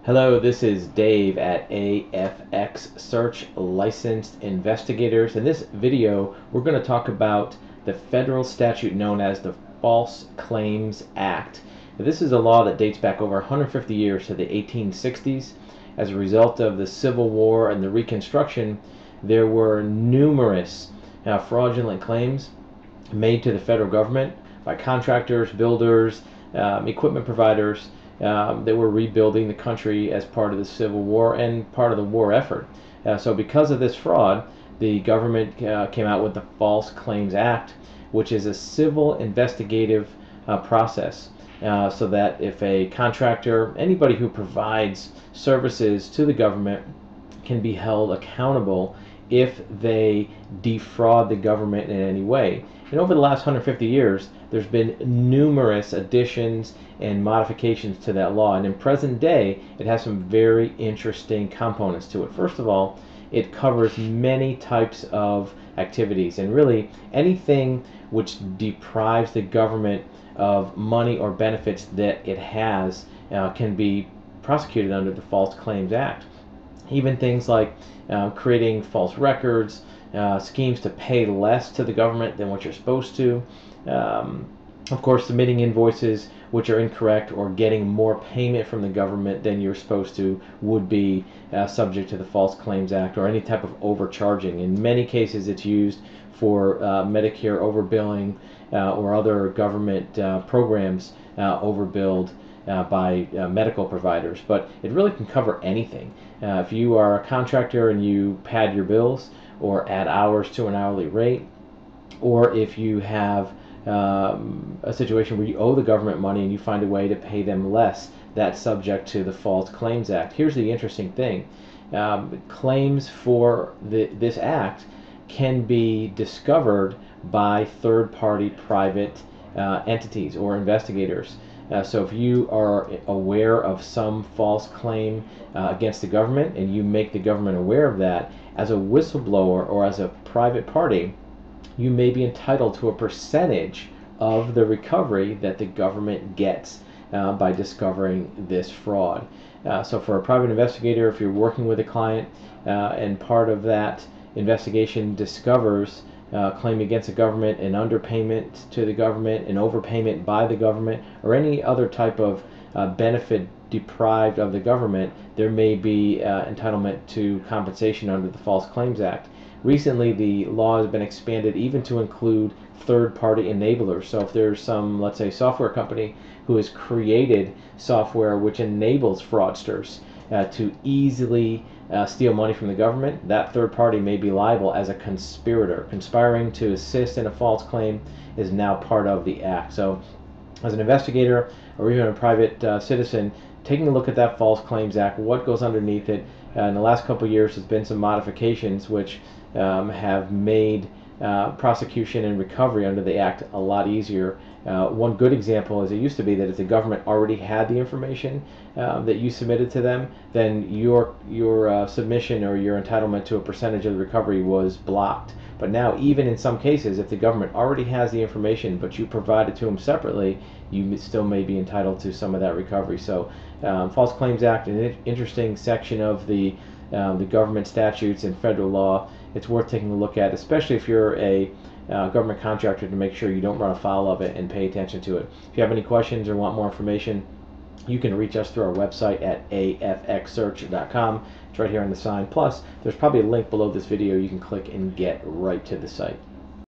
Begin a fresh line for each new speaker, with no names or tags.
Hello, this is Dave at AFX Search Licensed Investigators. In this video, we're going to talk about the federal statute known as the False Claims Act. Now, this is a law that dates back over 150 years to the 1860s. As a result of the Civil War and the Reconstruction, there were numerous fraudulent claims made to the federal government by contractors, builders, equipment providers that were rebuilding the country as part of the Civil War and part of the war effort. So because of this fraud, the government came out with the False Claims Act, which is a civil investigative process. So that if a contractor, anybody who provides services to the government, can be held accountable if they defraud the government in any way. And over the last 150 years, there's been numerous additions and modifications to that law. And in present day, it has some very interesting components to it. First of all, it covers many types of activities, and really anything which deprives the government of money or benefits that it has can be prosecuted under the False Claims Act. Even things like creating false records, schemes to pay less to the government than what you're supposed to, of course submitting invoices which are incorrect or getting more payment from the government than you're supposed to would be subject to the False Claims Act, or any type of overcharging. In many cases it's used for Medicare overbilling or other government programs overbilled by medical providers. But it really can cover anything. If you are a contractor and you pad your bills or add hours to an hourly rate, or if you have a situation where you owe the government money and you find a way to pay them less, that's subject to the False Claims Act. Here's the interesting thing. Claims for this act can be discovered by third-party private entities or investigators. So if you are aware of some false claim against the government and you make the government aware of that, as a whistleblower or as a private party, you may be entitled to a percentage of the recovery that the government gets by discovering this fraud. So for a private investigator, if you're working with a client and part of that investigation discovers claim against the government, an underpayment to the government, an overpayment by the government, or any other type of benefit deprived of the government, there may be entitlement to compensation under the False Claims Act. Recently, the law has been expanded even to include third-party enablers. So if there's some, let's say, software company who has created software which enables fraudsters to easily steal money from the government, that third party may be liable as a conspirator. Conspiring to assist in a false claim is now part of the act. So as an investigator or even a private citizen, taking a look at that False Claims Act, what goes underneath it. In the last couple of years, there's been some modifications which have made prosecution and recovery under the Act a lot easier. One good example is, it used to be that if the government already had the information that you submitted to them, then your submission or your entitlement to a percentage of the recovery was blocked. But now, even in some cases, if the government already has the information but you provide it to them separately, you still may be entitled to some of that recovery. So False Claims Act, an interesting section of the government statutes and federal law. It's worth taking a look at, especially if you're a government contractor, to make sure you don't run afoul of it and pay attention to it. If you have any questions or want more information, you can reach us through our website at afxsearch.com. It's right here on the sign. Plus, there's probably a link below this video you can click and get right to the site.